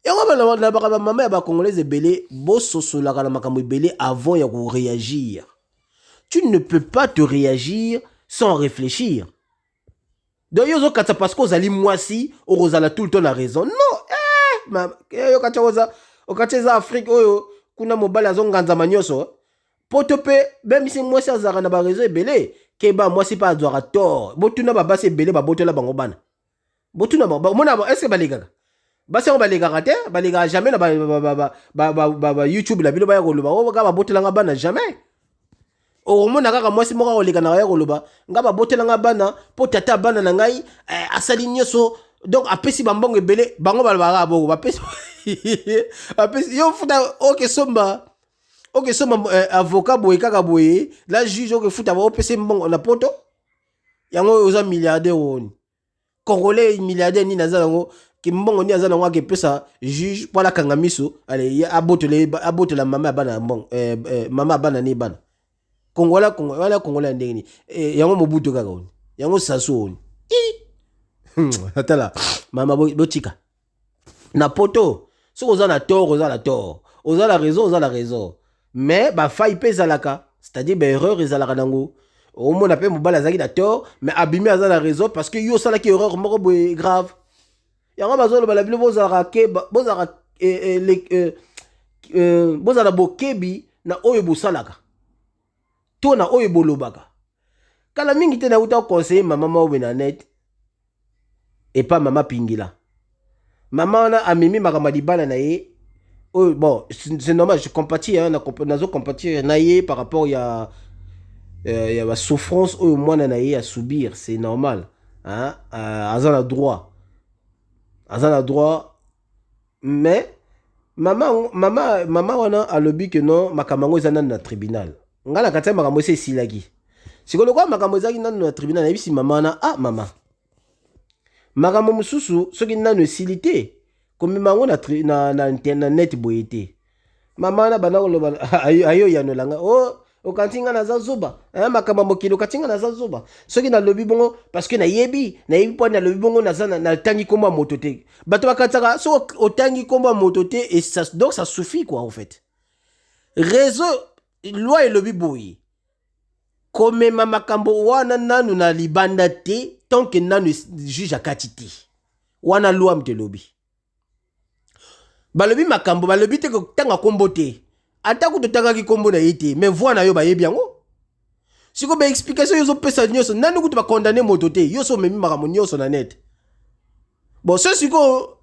yango na bamama ya bacongolaise ebele bososolaka na makambo ebele avant ya koréagir tu ne peux pas te réagir sans réfléchir donc yo ozokatisa parce que ozali mwasi okozala tout le temps na raison non yo okatisa eza afrique oyo kuna mobali azonganzama nyonso poto mpe même si mwasi azalaka na bareseau ebele keba mwasi mpe azwaka tort botuna babasi ebele babotola bango bana botuna mona estce balekaka basi yango balekaka te balekaka jamais na youtube na bino baya koloba oka babotelanga bana jamais omona kaka mwasi moko akolekanaka ya koloba nga babotelanga bana mpo tata bana na ngai asali nyonso donc apesi bambongo ebele bango balobaka bongo bapesi yo futa okesomba avocat boye kaka boye la juge okefuta opesi mbongo na poto yango oza milliardaire woni congolais milliardaire nini aza nango ki mbongo ni aza nango akepesa juge mpo alakanga miso ale abotela mama ya bana mbongo mama ya bana ni bana Congolais ndenge ni yango mobutu kaka woni yango sasu woni atala mama botika na poto soki oza na tort oza la raison mais bafai mpe ezalaka c'est-à-dire baerreur ezalaka nango omona mpe mobali azalaki na tort mais abimi aza na raison parce que yo osalaki erreur moko boye grave yango bazoloba na bino bozala bokebi na oyo bosalaka to na oyo bolobaka kala mingi te na uta conseiller mama maobe na net et pas mama pingila mama wana amemi makambo libala na ye oh, bon c'est normal je compatis nazo compatir na ye par rapport ya la souffrance oyo mwana na ye à subir c'est normal aza na droit mais mama wana alobi que non makambo yango eza nani na tribunal nga na kati ya makambo esi esilaki sikolo kwa makambo ezalaki nanu na tribunal nayebisi mama wana mama makambo mosusu soki nanu esili te komema yango na net boye te mama wana banda koloba ayo yanolanga okanti nga naza zoba makambo mokili okanti nga naza zoba soki nalobi bongo parce que nayebi mpo nalobi bongo natangi kombo ya moto te bato bakatisaka soki otangi kombo ya moto te donc ça suffit quoi en fait réseau loi elobi boye komema makambo wana nanu na libanda te tant que nanu juge akati te wana loi mtelobi balobi makambo balobi te kotanga kombo te ata kutotangaki kombo na ye te mais voi na yo bayebi yango siko baexplication yo ozopesa nyonso nani kutu bakondane moto te yo so omemi makambo nyonso na net bon so siko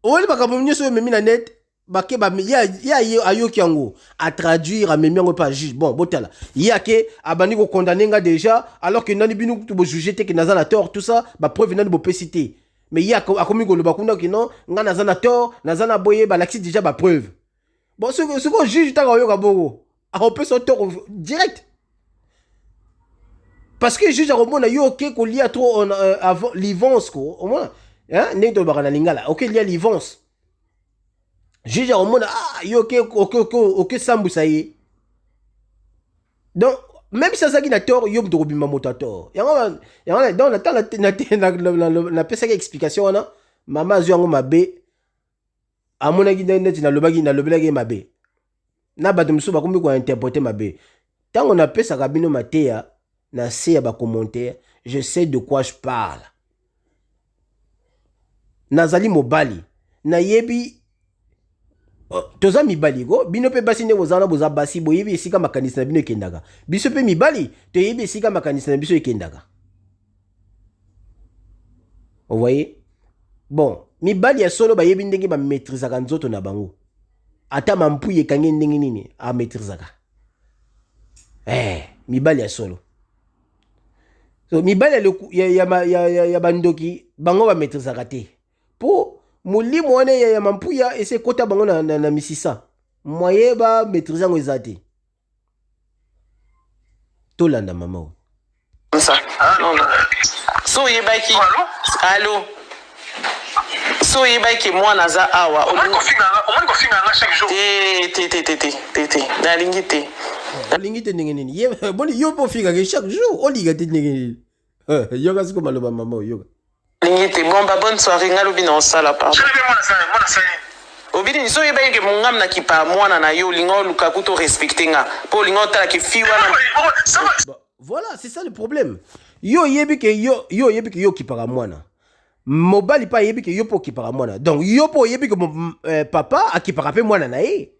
oyeli makambo nyonso oyo omemi na net bake ye ayoki yango atraduire amemi yango pa juge bon botala ye ake abandi kokondane nga déjà alors que nani bino kutu bojuge te ke naza na tort tout ça bapreuve nani bopesi te mais ye akomi koloba kuna ke non nga naza na tort naza na boye balakisi déjà bapreuve bon siko juge taka oyoka bongo akopesa tort direct parce que juge akomona yo oke kolia trop avant livance ko omona ndenge tolobaka na lingala oke lia livance juge akomona yo oke sambusa ye donc même si azalaki na tort yo moto kobima moto a tort yango donc napesaki explication wana mama azwi yango mabe amonaki neti nalobelaki ye mabe na bato mosusu bakomi kointerprete mabe ntango napesaka bino mateya na se ya bacommentaire je sais de quoi je parle nazali mobali nayebi toza mibali ko bino mpe basi nde bozala boza basi boyebi esika makanisi na bino ekendaka biso mpe mibali toyebi esika makanisi na biso ekendaka vous voyez bon mibali ya solo bayebi ndenge bametrizaka nzoto na bango ata mampuyi ekangi ndenge nini ametrizaka mibali ya solo. So mibali ya bandoki bango ba maîtrise raté. Po molimo wana ya mampuya ese kota bango na misisa. Moye ba maîtrise ngo ezate. Tolanda mama. Ça. Non, non. So yebaki. Allô. So yebaki moi naza awa. Omoni ko finga nga chaque jour. Té. Nalingi té. Olingi te ndenge nini? Boni yo po finga chaque jour. Oliga te ndenge nini? Yoga siko maloba mama yoga. Lingi té. Bon ba bonne soirée ngalobi na osala pa. Je vais moi ça. Obidi ni so yeba ke mongam na kipa mwana na yo lingo lukaku to respecter nga. Po lingo tala ke fi wana. Voilà, c'est ça le problème. Yo yebi ke yo kipara mwana. Mobali pa yebi ke yo po kipara mwana. Donc yo po yebi ke papa akipara pe mwana na ye.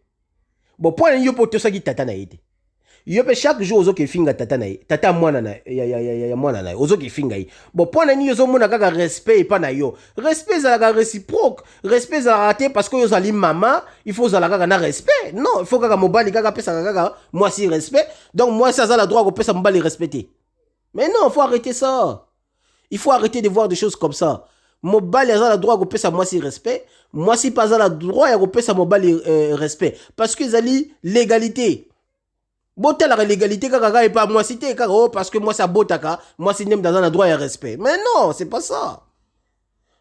Bon point yo po to saki tata na ye. Yo pe chaque jour ozo ke finga tata na ye. Tata mwana na ya mwana na ye. Ozo ke finga ye. Bon point ni yo zo mona kaka respect pa na yo. Respect za la réciproque. Respect za raté parce que yo zali mama, il faut za la kaka na respect. Non, il faut kaka mobali kaka pesa kaka moi si respect. Donc moi ça za la droit ko pesa mobali respecter. Mais non, il faut arrêter ça. Il faut arrêter de voir des choses comme ça. Mobali a le droit de payer moi si respect. Moi si pas le droit de payer mobali respect. Parce que zali légalité. Bon la légalité kaka et pas moi si t'es parce que moi ça botaka. Moi si n'aime dans un droit de respect. Mais non, c'est pas ça.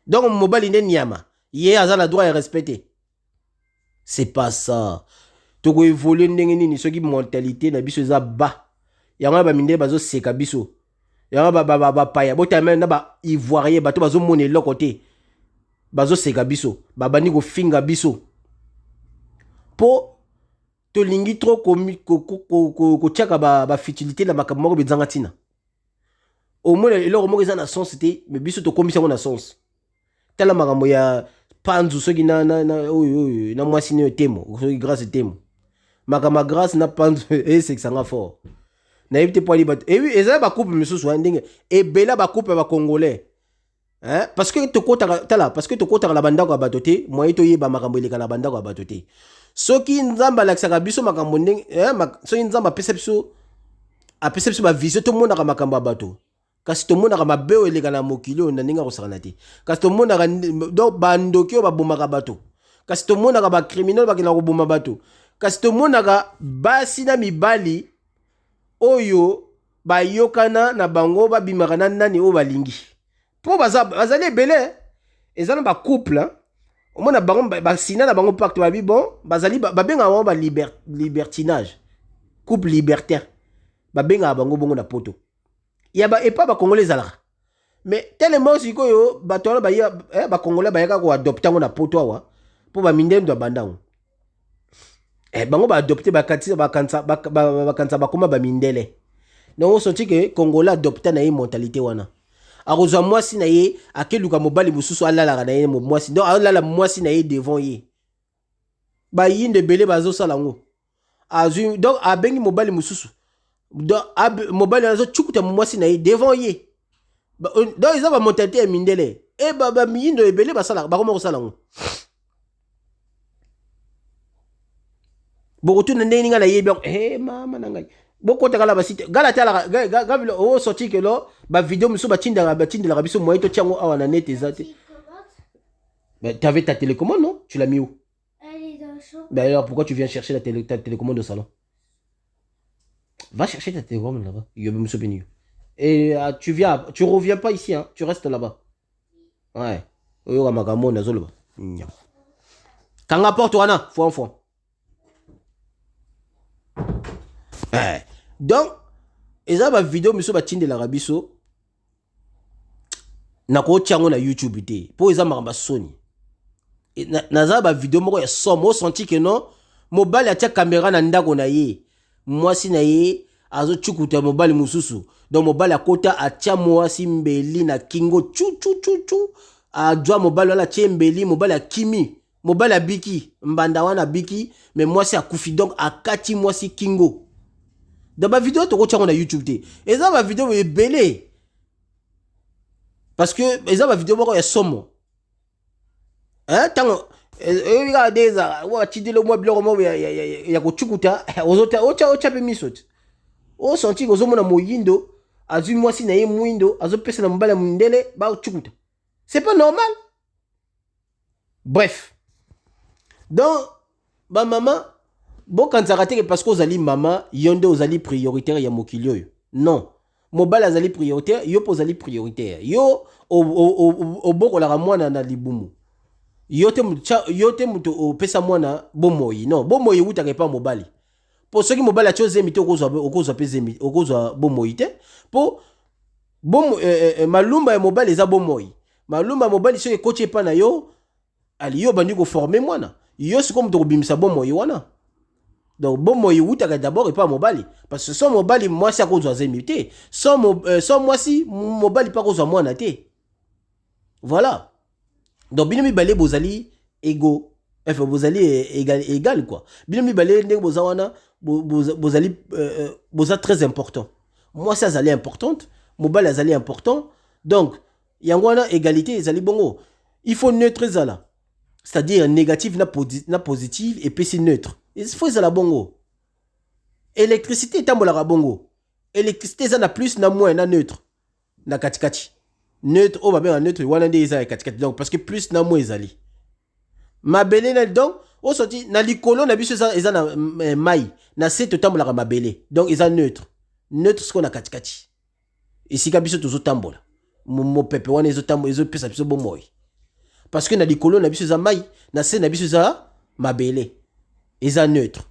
Donc mobali n'est nyama. Yé a le droit de respecter. C'est pas ça. Tu peux évoluer n'engeni ce qui mentalité na biso za bas. Yanga ba minde bazo seka biso. Yanga ba paya. Bota même na ba ivoirien bato bazo moné l'autre côté. Bazo seka biso. Babani ko finga biso. Po to lingi trop ko tchaka ba futilité na makambo ko bezanga tina. Au moins le romo eza na sens c'était mais biso to komisa na sens. Tala makambo ya panzu soki na mwasi ne temo, soki grâce temo. Makama grâce na panzu c'est que ça nga fort. Na yebite po ali bat. Et oui, eza ba couple misusu ndenge e bela ba couple ba congolais. Hein? Parce que to kota tala, parce que to kota la banda ko batoté, moi to yeba makambo eleka na banda ko batoté. Soki nzamba laksaka biso makambo ndenge, soki nzamba pesa biso ba vision to mona ka makambo bato. Kasi to mona ka mabeo eleka na mokili on ndinga ko sakana te. Kasi to mona ka do bandoki ba bomaka bato. Kasi to mona ka ba criminel ba kila ko boma bato. Kasi to mona ka basi na mibali oyo ba yokana na bango ba bimaka na nani o balingi. Po bazali belé ezana ba couple omona bango ba sina na bango pacte ba bi bon bazali ba benga ba libertinage. Couple libertaire. Ba benga bango bongo na poto. Ya ba epa ba congolais zalaka. Mais tellement sikoyo bato na ba congolais ba yaka ko adopter ngo na poto awa po ba mindendo bandango. Bango ba adopter ba kansa ba koma ba mindele. Donc on senti que congolais adopter na mentalité wana. Arozwa mwasi na ye akeluka mobali mususu alala na ye mwasi. Donc alala mwasi na ye devant ye. Ba yinde belé bazo sala ngo. Azu donc abengi mobali mususu. Donc mobali azo chukuta mwasi na ye devant ye. Donc ils ont mentalité ya mindele. Et ba miyindo ebele basala ba koma sala ngo. Bokotu na ndenge ninga na ye bien mama na ngai. Boko takala basite gala tala gavilo o sorti que lo ba vidéo muso ba tinda la biso moyen to tiango awa na net ezate. Mais tu avais ta télécommande non? Tu l'as mis où? Elle est dans le champ. Ben alors pourquoi tu viens chercher ta télécommande au salon? Va chercher ta télécommande là-bas. Yobe muso beni. Et tu reviens pas ici hein, tu restes là-bas. Ouais. Oyo makambo na zoloba. Kanga porte wana, fo enfant. Donc, eza ba vidéo miso ba tinde la rabiso na ko tiango na YouTube te. Po eza makamba soni. Na za ba vidéo moko ya somo senti que non mobali atia caméra na ndako na ye. Mwasi na ye azo chukuta mobali mususu. Donc mobali akota atia mwasi mbeli na kingo chu. Adwa mobali wala tie mbeli mobali akimi. Mobali abiki mbanda wana biki mais mwasi akufi donc akati mwasi kingo. Dans ma vidéo, tu as YouTube. Et ça, ma vidéo est belle. Parce que, et ça, ma vidéo est somme. Hein? Tant regardez ça. Ouais, tu dis le mois blanc, il y a que tu coûtes. Aux autres, au tchapé misot. O senti kozo mona moyindo, azu mwasi na ye mwindo, azo pesa na mobali mundele, ba chukuta. C'est pas normal. Bref. Donc, ba maman, bon quand ça raté parce que ozali maman, yonde ozali prioritaire ya mokili oyo. Non. Mobali azali prioritaire, yo pozali prioritaire. Yo oboko la mwana na libumu. Yo te muto opesa mwana bomoyi. Non, bomoyi utaka pa mobali. Pour ceux qui mobali a chose mito okozwa pezemi, okozwa bomoyi te. Pour malumba ya mobali eza bomoyi. Malumba mobali soki koche pa na yo, ali yo bandi ko former mwana. Yo siko muto kobimisa bomoyi wana. Donc bomoyi utaka d'abord et pas mobali parce que sans mobali moi si akozwa zemi te. Sans moi si mobali pas kozwa mwana te. Voilà. Donc bino mibale bozali ego. Enfin bozali égal quoi. Bino mibale ndenge bozawana bozali boza très important. Moi ça zali importante, mobali azali important. Donc yangwana égalité ezali bongo. Il faut neutre zala. C'est-à-dire négatif na positif et puis c'est neutre. Il faut ça la bongo. Électricité tambola bongo. Électricité ça na plus na moins na neutre. Na katikati. Neutre oh ba neutre wana nde eza katikati. Donc parce que plus na moins ezali. Mabele na donc au sorti na likolo na biso eza na mai na seto tambola mabele. Donc eza neutre. Neutre ce qu'on a katikati. Ici ka biso tozo tambola. Mo pepe wana ezo tambola ezo pesa biso bomoy. Parce que na likolo na biso za mai, na se na biso za mabele. Eza neutre.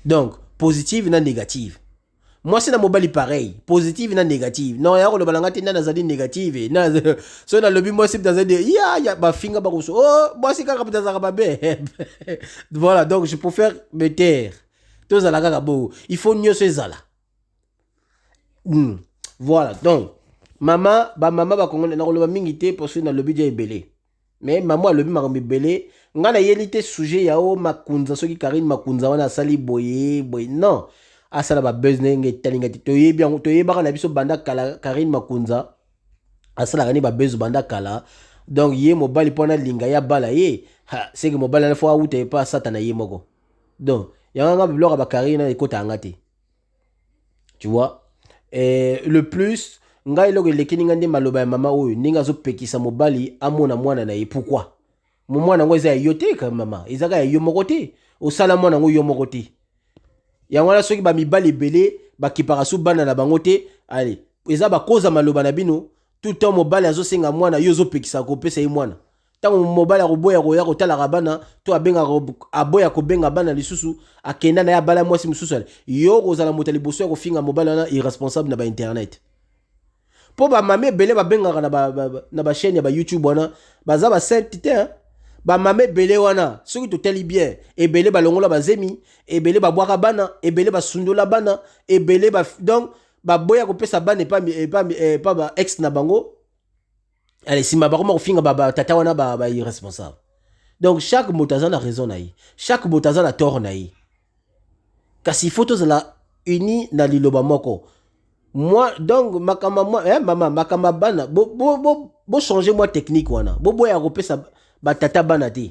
Donc, positive na négative. Moi, c'est na mobali pareil. Positive na négative. Non, y'a le balangate na nazali négative. Na so na lobby moi c'est dans un ya ba finga ba koso. Oh, moi c'est kaka dans ba be. Voilà, donc je préfère me taire. Tous la kaka bo. Il faut mieux se zala. Voilà, donc maman ba kongo na loba mingi te parce que na lobby dia ebele. Mais maman lobby makambo ebele. Nga na yelite sujet yao makunza soki Karine makunza wana sali boye non asala ba business nge talinga ti toyeba na biso banda kala Karine makunza asala gani ba bezu banda kala donc ye mobali pona linga ya bala ye c'est que mobali na fois outé pas satana ye moko donc yanga biloko ba Karine na ekota ngate tu vois et le plus nga iloko lekini ngande maloba ya mama oyo ninga zo pekisa mobali amona mwana na ye pourquoi mon mwana ngo eza yo te ka mama ezaka yo moko te osala mwana ngo yo moko te yango wana soki ba mibali ebele bakipaka su bana na bango te allez eza bakoza maloba na bino tout temps mobali azosenga mwana yo ozopekisa kopesa ye mwana ntango mobali akoboya koya kotalaka bana to aboya kobenga bana lisusu akenda na ye abala mwasi mosusu ale yo kozala moto ya liboso ya kofinga mobali wana irresponsable na bainternet mpo bamame ebele babengaka na bachaîne ya bayoutube wana baza basainte te bamame ebele wana soki totali bien ebele balongola bazemi ebele babwaka bana ebele basundola bana ebele donc baboya kopesa bana epa ba ex na bango ale nsima bakoma kofinga batata wana ba irresponsable donc chaque moto aza na raison na ye chaque moto aza na tort na ye kasi ifo tozala uni na liloba moko moi donc maman makama bana bo changer moi technique wana boya kopesa batata bana te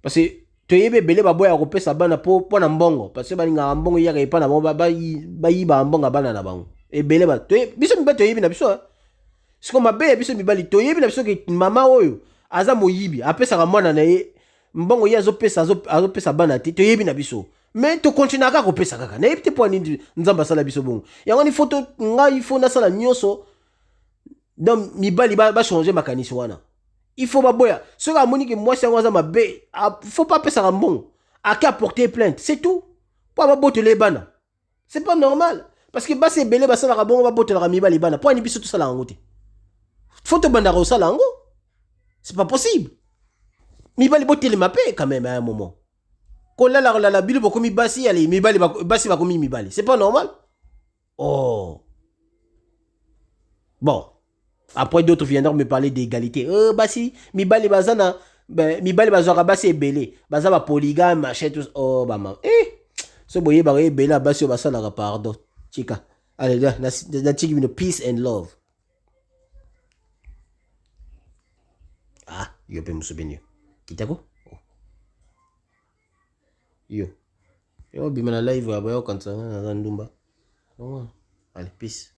parce que toyebe bele baboya kopesa bana po na mbongo parce que balinga mbongo yaka epa na bango bayiba mbongo bana na bango ebele ba biso mibali toyebi na biso siko mabe biso mibali toyebi na biso ke mama oyo aza moyibi apesaka mwana na ye mbongo ye azopesa bana te toyebi na biso mais to continue kaka kopesa kaka nayebi te po nini nzambe asala biso bongo yango ni foto ngai ifo nasala nyonso donc mibali changer makanisi wana il faut baboya soki amoni ke mwasi yango aza mabe faut pas apesaka mbongo ake apporter plainte c'est tout po babotela bana c'est pas normal parce que basi ebele basalaka bongo babotelaka mibali bana po ani biso tosala yango te faut tobandaka osala yango c'est pas possible mibali botelema pe quand même à un moment kolala bilo bokomi basi ale mibali basi bakomi mibali c'est pas normal oh bon après d'autres viendront me parler d'égalité basi mibali bazana mibali bazwaka basi ebele baza ba polygame machin tout oh bama so boye ba ebele basi basalaka pardon chika allez na chiki une peace and love yo pe musubenyo kitako yo Yo bima na live aba yo kantsanga na ndumba. Allez, peace.